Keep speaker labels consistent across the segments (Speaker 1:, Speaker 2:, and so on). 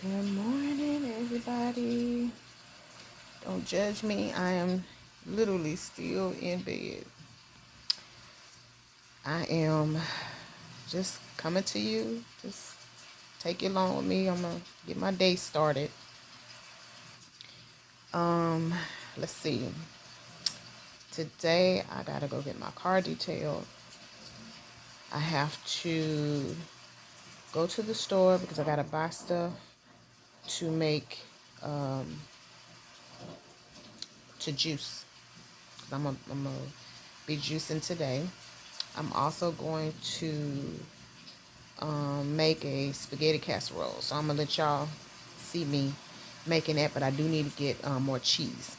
Speaker 1: Good morning, everybody. Don't judge me. I am literally still in bed. I am just coming to you. Just take it along with me. I'm gonna get my day started. Um, let's see. Today I gotta go get my car detailed. I have to go to the store because I gotta buy stuff to make to juice. I'm gonna be juicing today. I'm also going to make a spaghetti casserole. So I'm gonna let y'all see me making that, but I do need to get more cheese.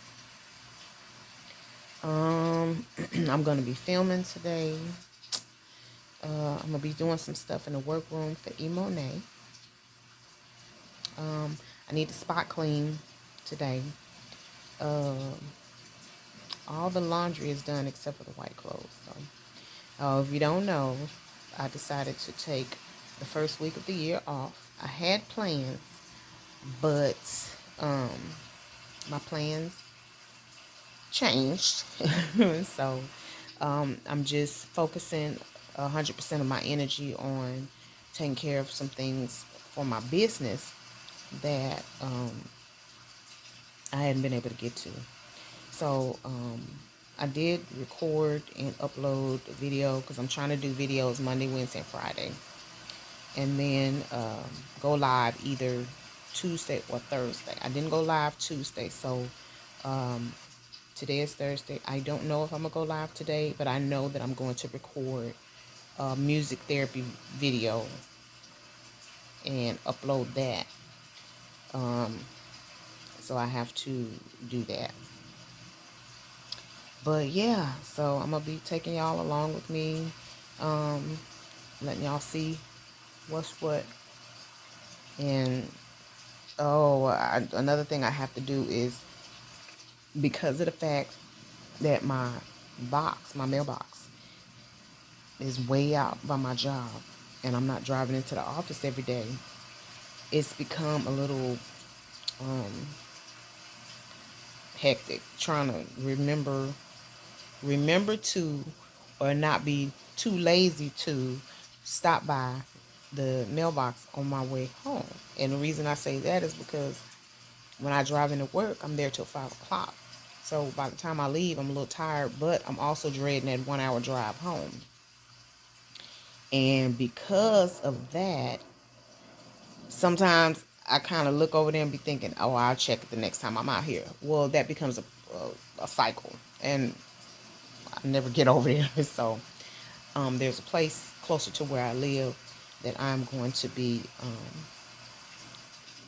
Speaker 1: I'm gonna be filming today. I'm gonna be doing some stuff in the workroom for Emoneay. I need to spot clean today. Um, all the laundry is done except for the white clothes. So, if you don't know, I decided to take the first week of the year off. I had plans, but my plans changed. So I'm just focusing 100% of my energy on taking care of some things for my business that I hadn't been able to get to. So I did record and upload a video because I'm trying to do videos Monday, Wednesday, and Friday. And then go live either Tuesday or Thursday. I didn't go live Tuesday, so today is Thursday. I don't know if I'm gonna go live today, but I know that I'm going to record a music therapy video and upload that. So I have to do that. But yeah, so I'm gonna be taking y'all along with me, letting y'all see what's what. And another thing I have to do is, because of the fact that my mailbox is way out by my job and I'm not driving into the office every day, it's become a little hectic trying to remember to, or not be too lazy to stop by the mailbox on my way home. And the reason I say that is because when I drive into work, I'm there till 5 o'clock. So by the time I leave, I'm a little tired, but I'm also dreading that 1 hour drive home. And because of that, sometimes I kind of look over there and be thinking, oh, I'll check it the next time I'm out here. Well, that becomes a cycle, and I never get over there. So there's a place closer to where I live that I'm going to be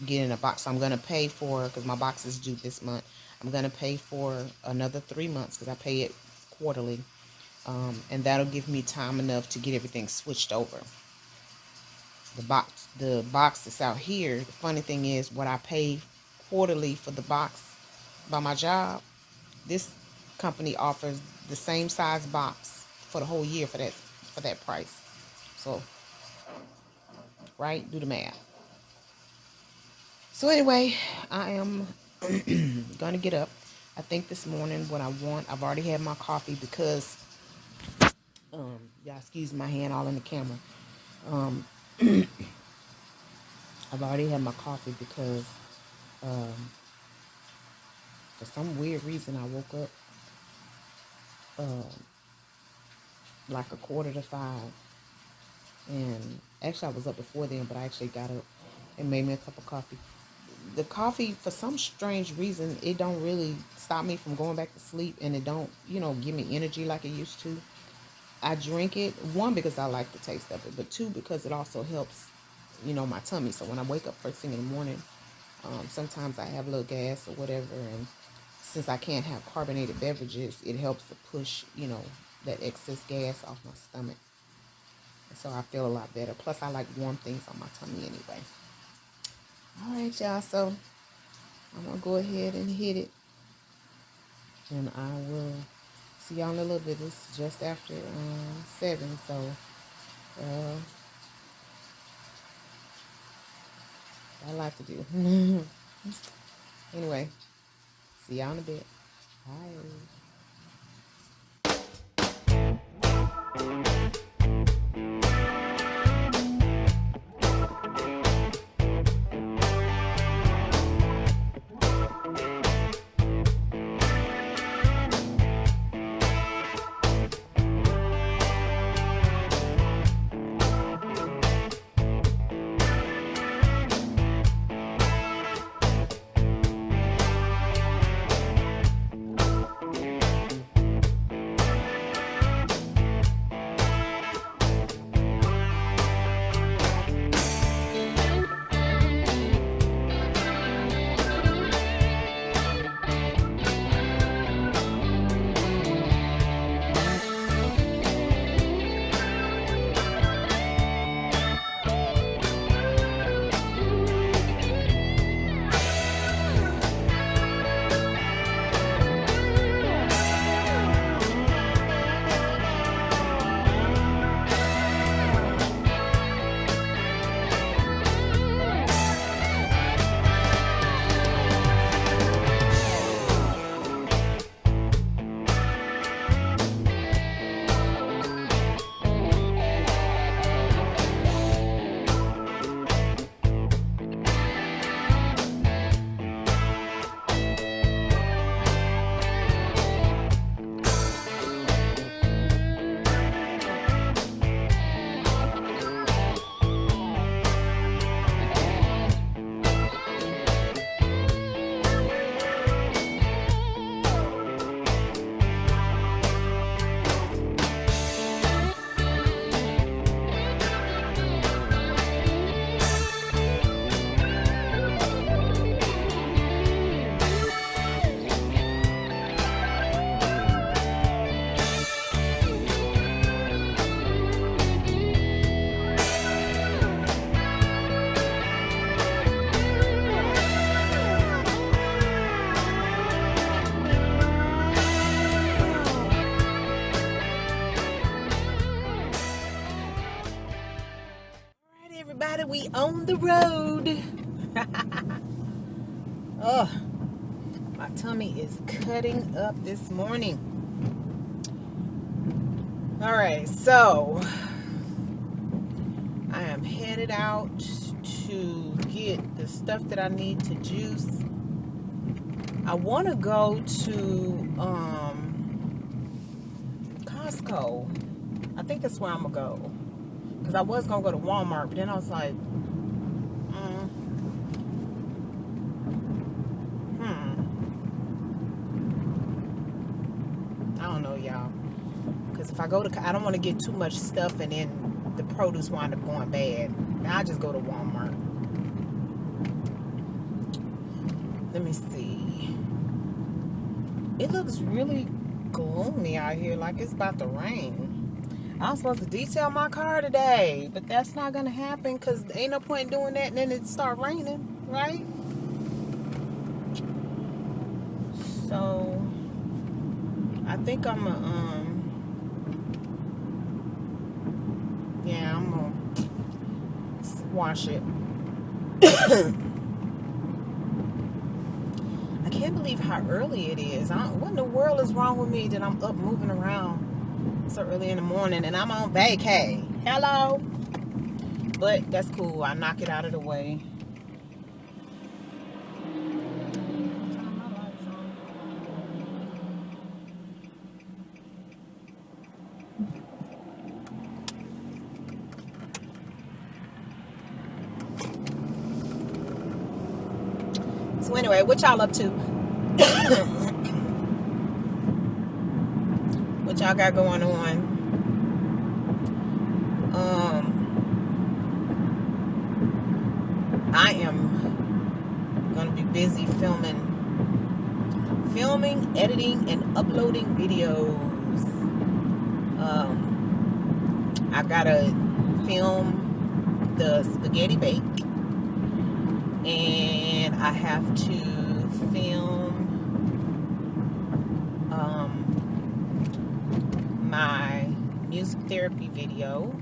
Speaker 1: getting a box. So I'm going to pay for, because my box is due this month, I'm going to pay for another 3 months because I pay it quarterly. And that'll give me time enough to get everything switched over. The box that's out here, the funny thing is, what I pay quarterly for the box by my job, this company offers the same size box for the whole year for that price. So, right, do the math. So anyway, I am gonna get up. I think this morning what I want, I've already had my coffee because y'all excuse my hand all in the camera. I've already had my coffee because for some weird reason I woke up like 4:45, and actually I was up before then, but I actually got up and made me a cup of coffee. The coffee, for some strange reason, it don't really stop me from going back to sleep, and it don't, give me energy like it used to. I drink it, one, because I like the taste of it, but two, because it also helps, my tummy. So when I wake up first thing in the morning, sometimes I have a little gas or whatever, and since I can't have carbonated beverages, it helps to push, that excess gas off my stomach. And so I feel a lot better. Plus, I like warm things on my tummy anyway. All right, y'all. So I'm going to go ahead and hit it. And I will see y'all in a little bit. It's just after 7. So, I like to do. Anyway, see y'all in a bit. Bye. Everybody, we on the road. Oh, my tummy is cutting up this morning. All right, so I am headed out to get the stuff that I need to juice. I want to go to Costco. I think that's where I'm gonna go. Because I was going to go to Walmart, but then I was like, I don't know, y'all. Because if I go to, I don't want to get too much stuff and then the produce wind up going bad. Now I just go to Walmart. Let me see. It looks really gloomy out here, like it's about to rain. I was supposed to detail my car today, but that's not going to happen because ain't no point in doing that and then it start raining, right? So, I think I'm going to, yeah, I'm going to wash it. I can't believe how early it is. What in the world is wrong with me that I'm up moving around so early in the morning and I'm on vacay? Hello? But that's cool. I knock it out of the way. So anyway, what y'all up to? What y'all got going on? I am gonna be busy filming, editing, and uploading videos. I gotta film the spaghetti bake, and I have to film my music therapy video,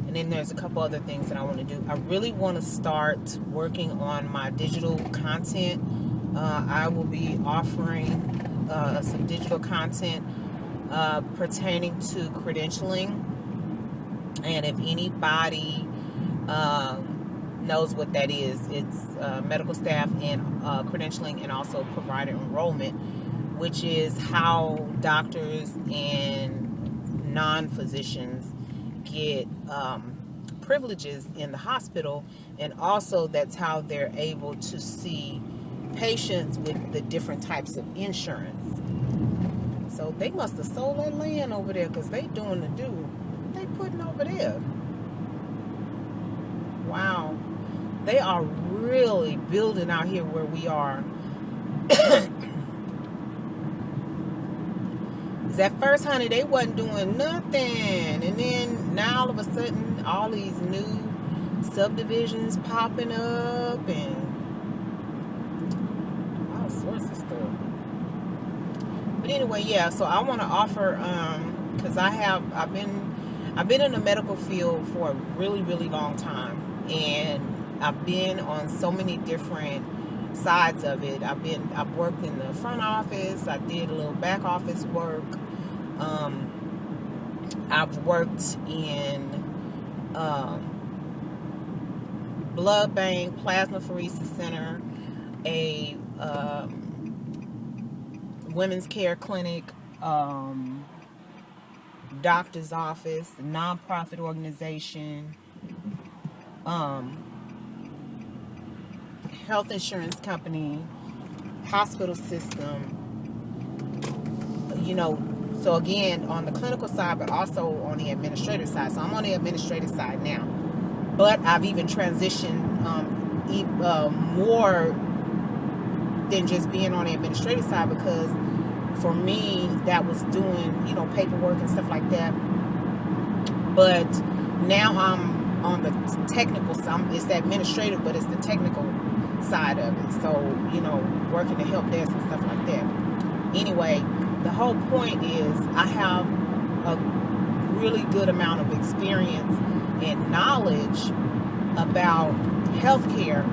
Speaker 1: And then there's a couple other things that I want to do. I really want to start working on my digital content. I will be offering some digital content pertaining to credentialing. And if anybody knows what that is, it's medical staff and credentialing, and also provider enrollment, which is how doctors and non-physicians get privileges in the hospital, and also that's how they're able to see patients with the different types of insurance. So they must have sold that land over there, because they doing the do. They putting over there. Wow. They are really building out here where we are. At first, honey, they wasn't doing nothing. And then now all of a sudden, all these new subdivisions popping up and all sorts of stuff. But anyway, yeah, so I want to offer, because I've been in the medical field for a really, really long time, and I've been on so many different sides of it. I've worked in the front office. I did a little back office work. I've worked in blood bank, plasmapheresis center, a women's care clinic, doctor's office, nonprofit organization, health insurance company, hospital system, so again, on the clinical side, but also on the administrative side. So I'm on the administrative side now, but I've even transitioned more than just being on the administrative side, because for me, that was doing, paperwork and stuff like that. But now I'm on the technical side. It's the administrative, but it's the technical side of it. So, working the help desk and stuff like that. Anyway, the whole point is I have a really good amount of experience and knowledge about healthcare,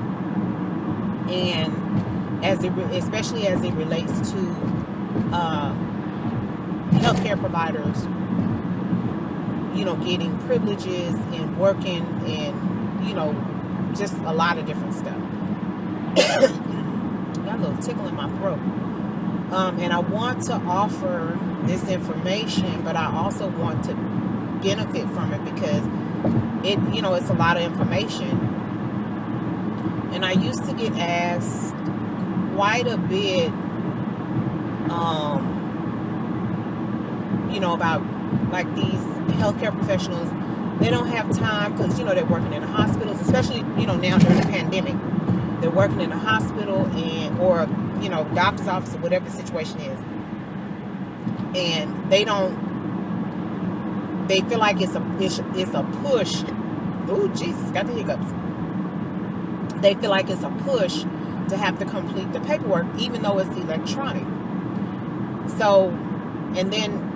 Speaker 1: and especially as it relates to healthcare providers, getting privileges and working and, just a lot of different stuff. Got a little tickle in my throat. And I want to offer this information, but I also want to benefit from it, because it's a lot of information. And I used to get asked quite a bit, about like these healthcare professionals. They don't have time because, they're working in the hospitals, especially, now during the pandemic. They're working in a hospital or doctor's office, or whatever the situation is. And they feel like it's a push. Oh, Jesus, got the hiccups. They feel like it's a push to have to complete the paperwork, even though it's electronic. So, and then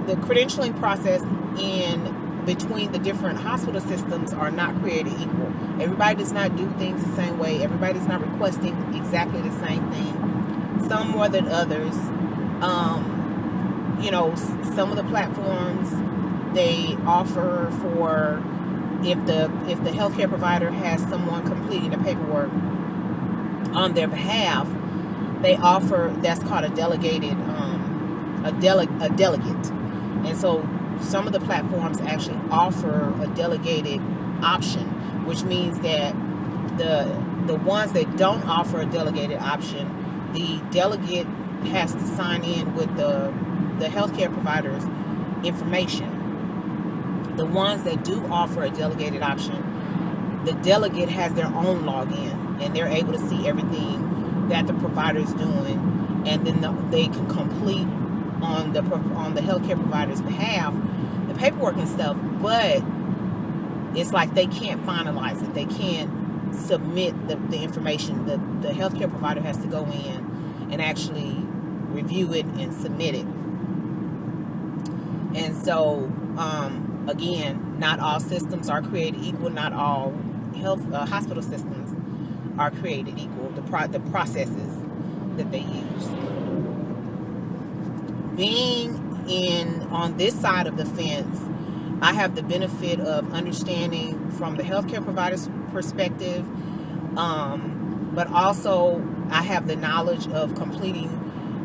Speaker 1: the credentialing process in between the different hospital systems are not created equal. Everybody does not do things the same way. Everybody is not requesting exactly the same thing. Some more than others. Some of the platforms, they offer for if the healthcare provider has someone completing the paperwork on their behalf, they offer, that's called a delegated a delegate. And so some of the platforms actually offer a delegated option, which means that the ones that don't offer a delegated option, the delegate has to sign in with the healthcare provider's information. The ones that do offer a delegated option, the delegate has their own login, and they're able to see everything that the provider is doing, and then they can complete on the healthcare provider's behalf the paperwork and stuff. But it's like they can't finalize it. They can't submit the information. The healthcare provider has to go in and actually review it and submit it. And so Again, not all systems are created equal. Not all hospital systems are created equal. The processes that they use. Being on this side of the fence, I have the benefit of understanding from the healthcare provider's perspective, but also I have the knowledge of completing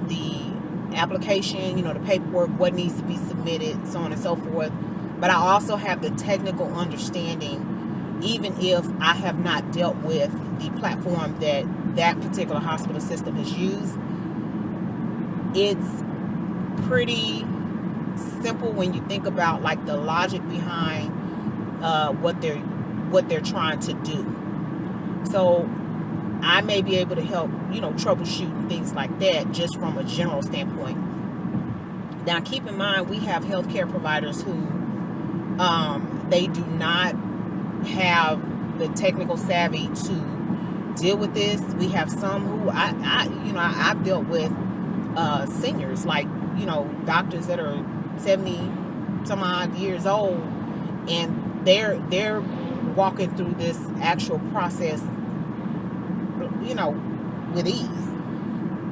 Speaker 1: the application, the paperwork, what needs to be submitted, so on and so forth. But I also have the technical understanding, even if I have not dealt with the platform that particular hospital system has used. It's pretty simple when you think about like the logic behind what they're trying to do. So I may be able to help, troubleshoot and things like that just from a general standpoint. Now, keep in mind, we have healthcare providers who they do not have the technical savvy to deal with this. We have some who I've dealt with seniors, like, doctors that are 70 some odd years old, and they're walking through this actual process, with ease.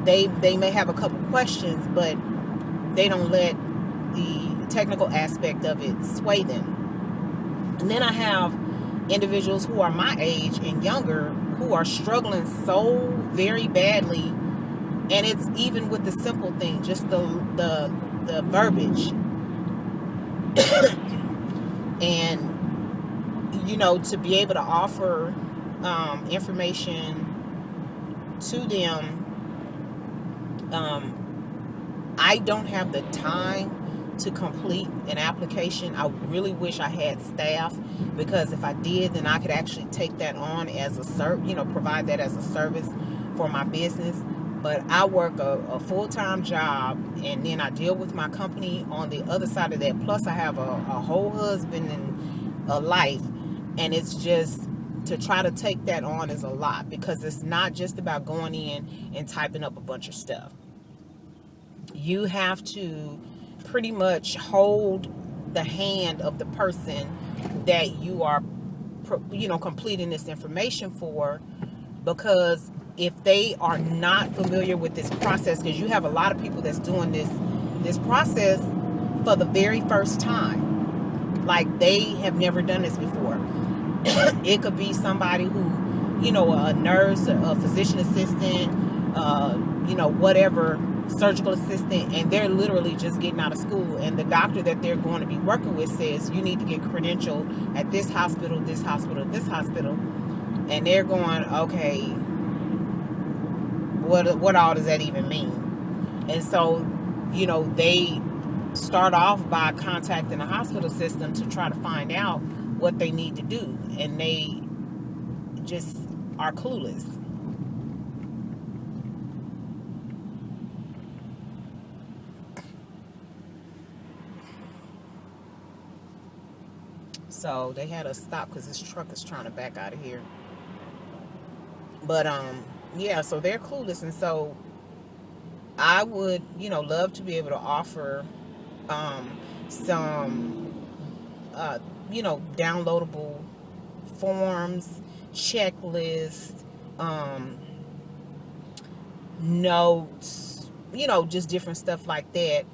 Speaker 1: They may have a couple questions, but they don't let the technical aspect of it sway them. And then I have individuals who are my age and younger who are struggling so very badly, and it's even with the simple thing, just the verbiage. And to be able to offer information to them, I don't have the time to complete an application. I really wish I had staff, because if I did, then I could actually take that on as a provide that as a service for my business. But I work a full-time job, and then I deal with my company on the other side of that. Plus I have a whole husband and a life, and it's just, to try to take that on is a lot, because it's not just about going in and typing up a bunch of stuff. You have to pretty much hold the hand of the person that you are, completing this information for, because if they are not familiar with this process, because you have a lot of people that's doing this process for the very first time, like they have never done this before. It could be somebody who, a nurse, a physician assistant, whatever, surgical assistant, and they're literally just getting out of school, and the doctor that they're going to be working with says you need to get credentialed at this hospital, this hospital, this hospital, and they're going, okay, what all does that even mean? And so, they start off by contacting the hospital system to try to find out what they need to do, and they just are clueless. So they had us stop because this truck is trying to back out of here. But yeah, so they're clueless, and so I would, love to be able to offer some downloadable forms, checklists, notes, just different stuff like that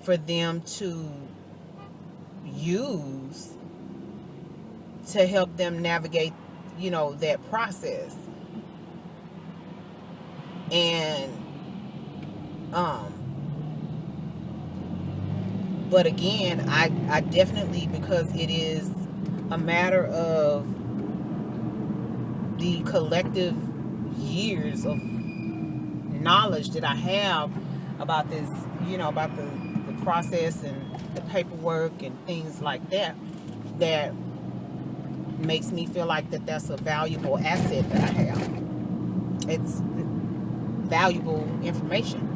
Speaker 1: for them to use to help them navigate, that process. And but again, I definitely, because it is a matter of the collective years of knowledge that I have about this, about the process and the paperwork and things like that, that makes me feel like that's a valuable asset that I have. It's valuable information.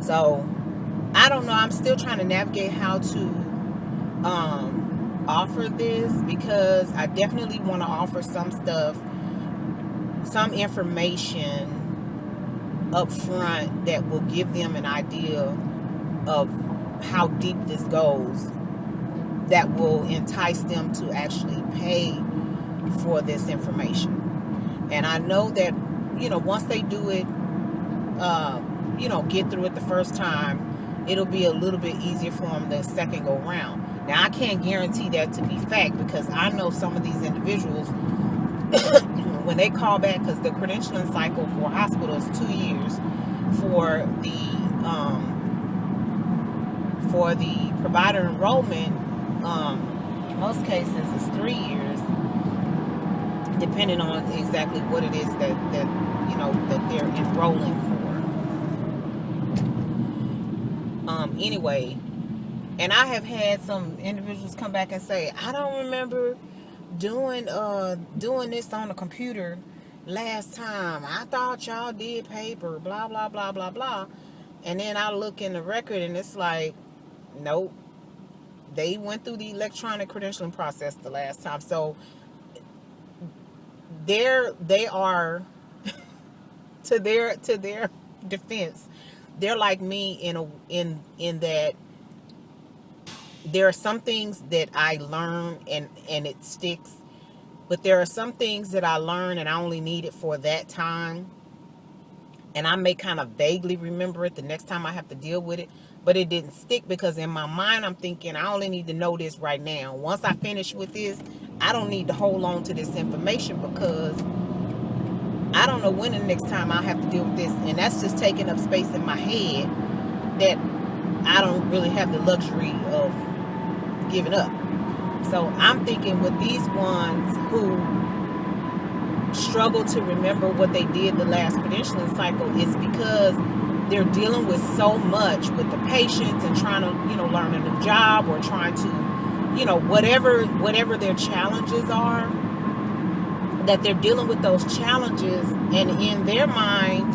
Speaker 1: So I don't know, I'm still trying to navigate how to offer this, because I definitely want to offer some stuff, some information up front that will give them an idea of how deep this goes, that will entice them to actually pay for this information. And I know that, once they do it, get through it the first time, it'll be a little bit easier for them the second go round. Now, I can't guarantee that to be fact, because I know some of these individuals, when they call back, because the credentialing cycle for hospitals is 2 years, for the provider enrollment, most cases it's 3 years, depending on exactly what it is that they're enrolling for. Anyway, and I have had some individuals come back and say, I don't remember doing this on the computer last time. I thought y'all did paper, blah blah blah blah blah. And then I look in the record and it's like, nope, they went through the electronic credentialing process the last time. So they are to their defense, they're like me in that there are some things that I learn and it sticks, but there are some things that I learn and I only need it for that time, and I may kind of vaguely remember it the next time I have to deal with it, but it didn't stick because in my mind I'm thinking I only need to know this right now. Once I finish with this, I don't need to hold on to this information because I don't know when the next time I'll have to deal with this, and that's just taking up space in my head that I don't really have the luxury of giving up. So I'm thinking with these ones who struggle to remember what they did the last credentialing cycle, is because they're dealing with so much with the patients and trying to, learn a new job, or trying to, whatever their challenges are, that they're dealing with those challenges, and in their mind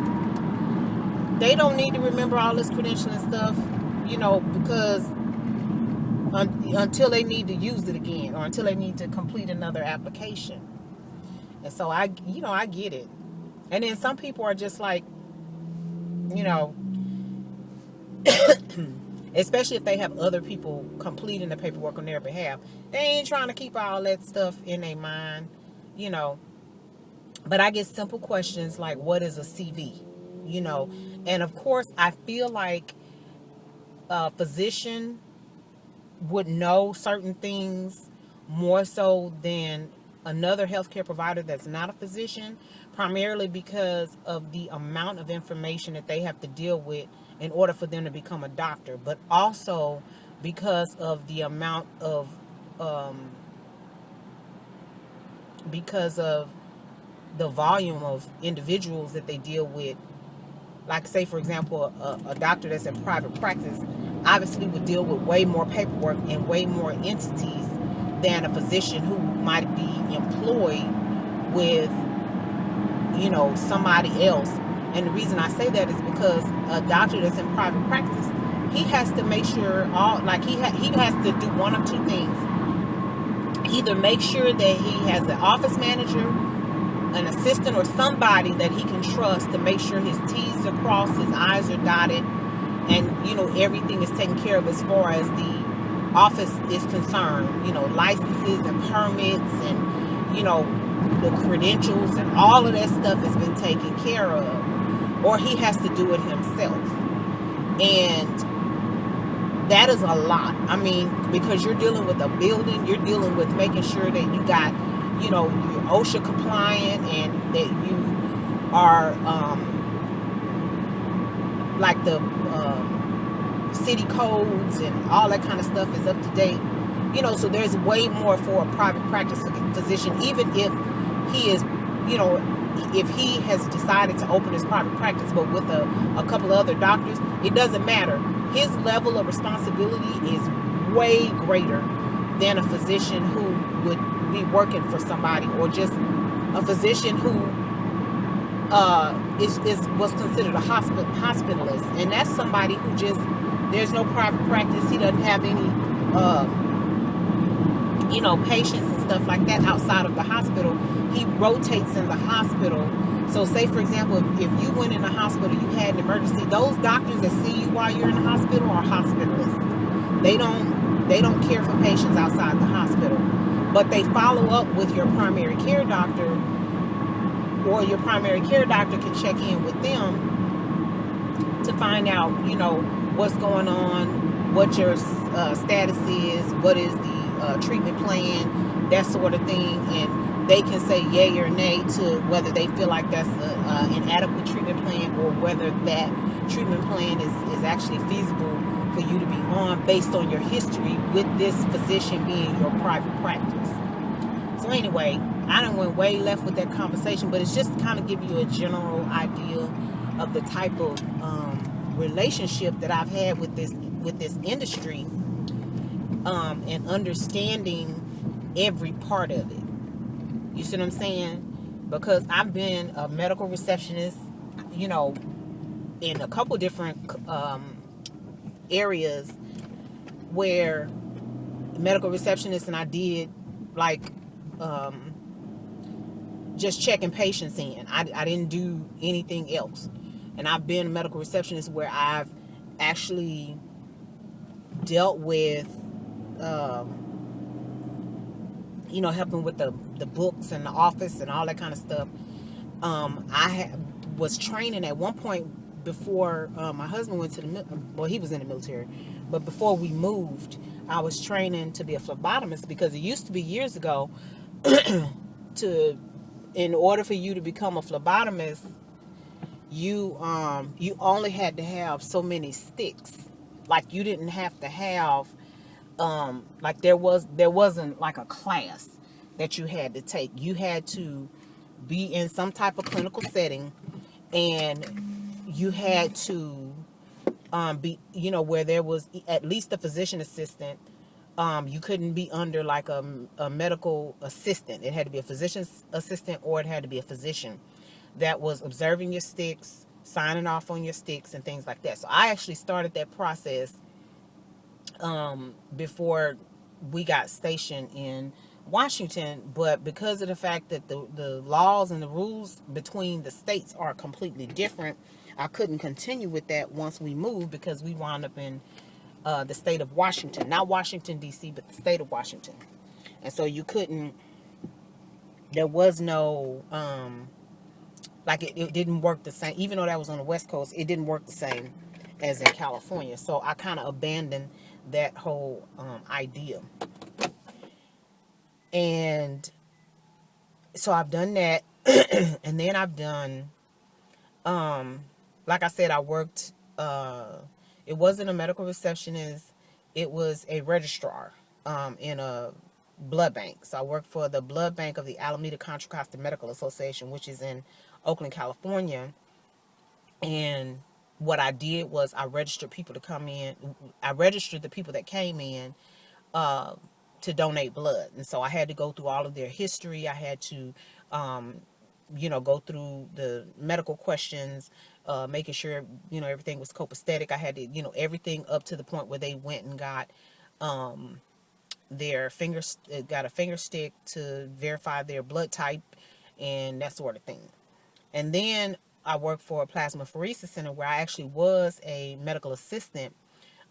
Speaker 1: they don't need to remember all this credentialing stuff, because until they need to use it again, or until they need to complete another application. And so I get it. And then some people are just like, especially if they have other people completing the paperwork on their behalf, they ain't trying to keep all that stuff in their mind, But I get simple questions like, what is a CV? And of course, I feel like a physician would know certain things more so than another healthcare provider that's not a physician, primarily because of the amount of information that they have to deal with in order for them to become a doctor, but also because of the amount of because of the volume of individuals that they deal with. Like, say, for example, a doctor that's in private practice obviously would deal with way more paperwork and way more entities than a physician who might be employed with, somebody else. And the reason I say that is because a doctor that's in private practice, he has to make sure he has to do one of two things. Either make sure that he has an office manager, an assistant, or somebody that he can trust to make sure his T's are crossed, his I's are dotted, and everything is taken care of as far as the office is concerned. Licenses and permits and the credentials and all of that stuff has been taken care of, or he has to do it himself. And that is a lot. I mean, because you're dealing with a building, you're dealing with making sure that you got you're OSHA compliant, and that you are like the city codes and all that kind of stuff is up to date. So there's way more for a private practice physician, even if he is, if he has decided to open his private practice, but with a couple of other doctors, it doesn't matter. His level of responsibility is way greater than a physician who would be working for somebody, or just a physician who was considered a hospitalist, and that's somebody who just, there's no private practice, he doesn't have any patients and stuff like that outside of the hospital. He rotates in the hospital. So say, for example, if you went in the hospital, you had an emergency, those doctors that see you while you're in the hospital are hospitalists. They don't They don't care for patients outside the hospital, but they follow up with your primary care doctor, or your primary care doctor can check in with them to find out, what's going on, what your status is, what is the treatment plan, that sort of thing, and they can say yay or nay to whether they feel like that's an adequate treatment plan, or whether that treatment plan is actually feasible for you to be on based on your history with this physician being your private practice. So anyway, I done went way left with that conversation, but it's just to kind of give you a general idea of the type of relationship that I've had with this industry, and understanding every part of it. You see what I'm saying? Because I've been a medical receptionist, in a couple different areas where medical receptionist, and I did like just checking patients in. I didn't do anything else. And I've been a medical receptionist where I've actually dealt with helping with the books and the office and all that kind of stuff. Was training at one point before my husband went to he was in the military, but before we moved, I was training to be a phlebotomist, because it used to be years ago in order for you to become a phlebotomist, you only had to have so many sticks. Like, you didn't have to have like there wasn't like a class that you had to take. You had to be in some type of clinical setting, and you had to be, where there was at least a physician assistant. You couldn't be under like a medical assistant. It had to be a physician's assistant, or it had to be a physician that was observing your sticks, signing off on your sticks, and things like that. So I actually started that process before we got stationed in Washington, but because of the fact that the laws and the rules between the states are completely different, I couldn't continue with that once we moved, because we wound up in the state of Washington, not Washington D.C., but the state of Washington. And so there was no it didn't work the same. Even though that was on the West Coast, it didn't work the same as in California. So I kind of abandoned that whole idea. And so I've done that. And then I've done, like I said, I worked, it wasn't a medical receptionist. It was a registrar in a blood bank. So I worked for the blood bank of the Alameda Contra Costa Medical Association, which is in Oakland, California. And what I did was I registered people to come in. I registered the people that came in to donate blood. And so I had to go through all of their history. I had to, go through the medical questions, making sure, everything was copacetic. I had to, everything up to the point where they went and got got a finger stick to verify their blood type and that sort of thing. And then I worked for a plasmapheresis center where I actually was a medical assistant.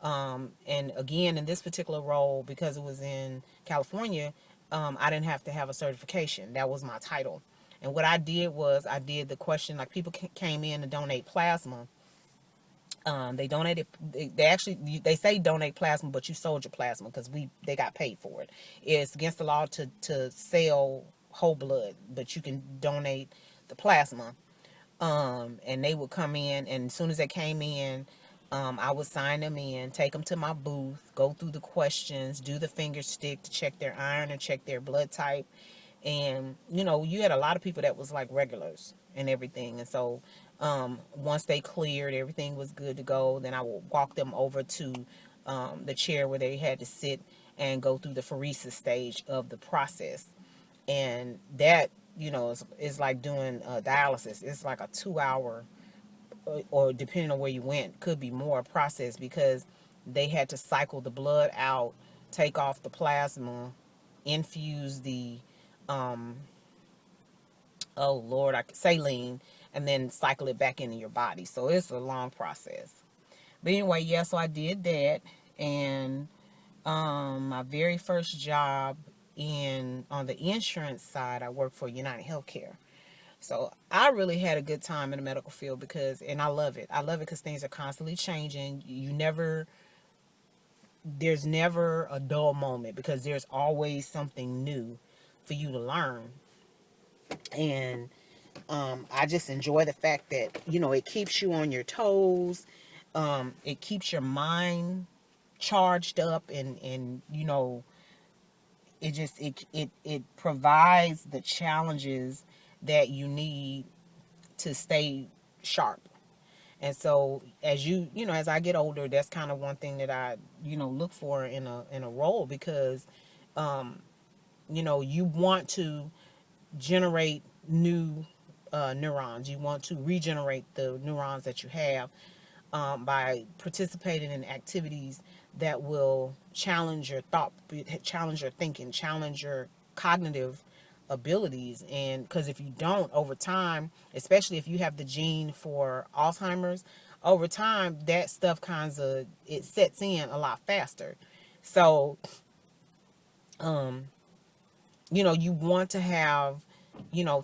Speaker 1: And again, in this particular role, because it was in California, I didn't have to have a certification. That was my title. And what I did was I did the question, like people came in to donate plasma. They donated, they say donate plasma, but you sold your plasma, because they got paid for it. It's against the law to sell whole blood, but you can donate the plasma. And they would come in, and as soon as they came in, I would sign them in, take them to my booth, go through the questions, do the finger stick to check their iron and check their blood type. And, you had a lot of people that was like regulars and everything. And so once they cleared, everything was good to go, then I would walk them over to the chair where they had to sit and go through the pheresis stage of the process. And that, is like doing dialysis. It's like a 2-hour, or depending on where you went, could be more process, because they had to cycle the blood out, take off the plasma, infuse the saline, and then cycle it back into your body. So it's a long process. But anyway, so I did that. And My very first job in on the insurance side, I worked for United Healthcare. So I really had a good time in the medical field because, and I love it. I love it because things are constantly changing. There's never a dull moment because there's always something new for you to learn. And I just enjoy the fact that, it keeps you on your toes. It keeps your mind charged up, and it provides the challenges that you need to stay sharp. And so as I get older, that's kind of one thing that I look for in a role, because you want to generate new neurons. You want to regenerate the neurons that you have, by participating in activities that will challenge your thought, challenge your thinking, challenge your cognitive abilities. And because if you don't, over time, especially if you have the gene for Alzheimer's, over time that stuff it sets in a lot faster. So you want to have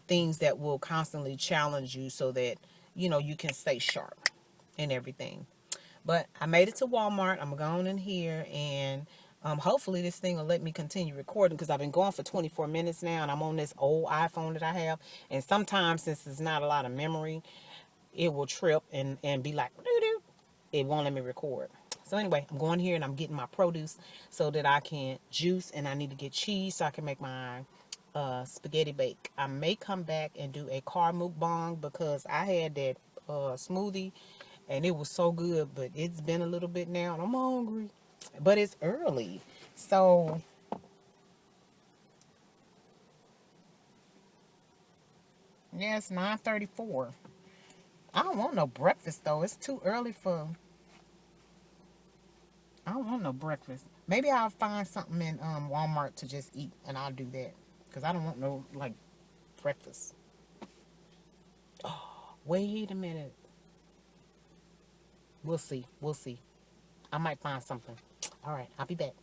Speaker 1: things that will constantly challenge you so that you can stay sharp and everything. But I made it to Walmart. I'm going in here, and hopefully this thing will let me continue recording, because I've been going for 24 minutes now, and I'm on this old iPhone that I have. And sometimes, since there's not a lot of memory, it will trip and be like, doo-doo. It won't let me record. So anyway, I'm going here and I'm getting my produce so that I can juice, and I need to get cheese so I can make my spaghetti bake. I may come back and do a car mukbang because I had that smoothie and it was so good, but it's been a little bit now and I'm hungry. But it's early. So yeah, it's 9:34. I don't want no breakfast though. It's too early for I don't want no breakfast. Maybe I'll find something in Walmart to just eat, and I'll do that because I don't want no like breakfast. Wait a minute. We'll see. We'll see. I might find something. All right, I'll be back.